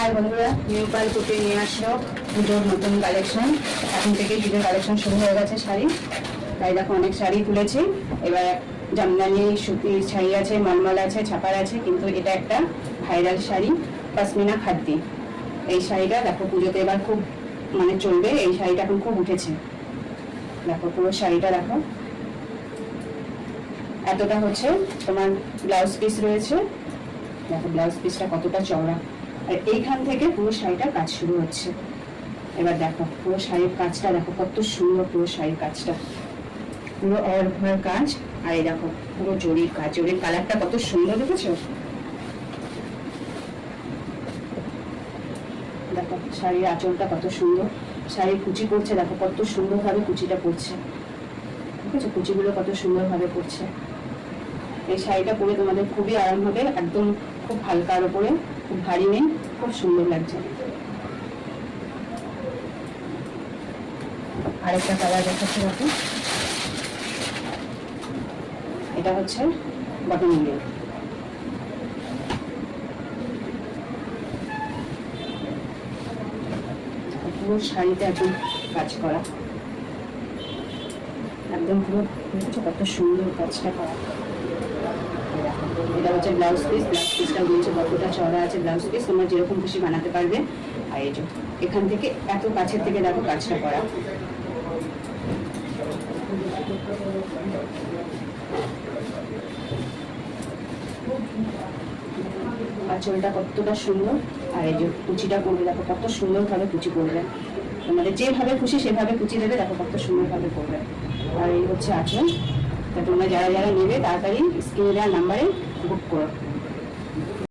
নমস্কার বন্ধুরা, নিউ পাল কুটি নিয়ে আসলো পুজোর নতুন কালেকশন। এখন থেকেই পুজোর কালেকশন শুরু হয়ে গেছে শাড়ি। তাই দেখো অনেক শাড়ি তুলেছি। এবার জামদানি সুতির শাড়ি আছে, মলমল আছে, ছাপার আছে, কিন্তু এটা একটা ভাইরাল শাড়ি পশমিনা খাদ্দি। এই শাড়িটা দেখো পুজোতে এবার খুব মানে চলবে। এই শাড়িটা এখন খুব উঠেছে। দেখো পুরো শাড়িটা দেখো, এতটা হচ্ছে তোমার ব্লাউজ পিস রয়েছে। দেখো ব্লাউজ পিসটা কতটা চওড়া, আর এইখান থেকে পুরো শাড়িটা কাজ শুরু হচ্ছে। এবার দেখো পুরো শাড়ির কাজটা দেখো কত সুন্দর, পুরো শাড়ির কাজটা পুরো অর্ধের কাজ। আর এই দেখো পুরো জরির কাজ, জরির কালারটা কত সুন্দর দেখেছো। দেখো শাড়ির আঁচলটা কত সুন্দর, শাড়ির কুচি পড়ছে দেখো কত সুন্দরভাবে কুচিটা পড়ছে, ঠিক আছে, কুচিগুলো কত সুন্দরভাবে পড়ছে। এই শাড়িটা পরে তোমাদের খুবই আরাম হবে, একদম খুব হালকার উপরে, খুব ভারী নেই, খুব সুন্দর লাগছে। আরেকটা কালার দেখাচ্ছি দেখো, এটা হচ্ছে বটন মিলিয়ে। পুরো শাড়িটা একদম কাজ করা, একদম পুরো কত সুন্দর কাজটা করা। এটা হচ্ছে ব্লাউজ পিস, ব্লাউজ পিসটা বলছে কতটা চওড়া আছে ব্লাউজ পিস, তোমরা যেরকম খুশি বানাতে পারবে। আর এই যে এখান থেকে এত কাছের থেকে দেখো কাজটা করা। আঁচলটা কতটা সুন্দর, আর এই যে কুচিটা করবে দেখো কত সুন্দরভাবে কুচি করবে। তোমাদের যেভাবে খুশি সেভাবে কুচি দেবে, দেখো কত সুন্দরভাবে করবে। আর এই হচ্ছে আঁচল। তা তোমরা যারা যারা নেবে তাড়াতাড়ি স্ক্রিনে দেওয়া নাম্বারে বুক করো।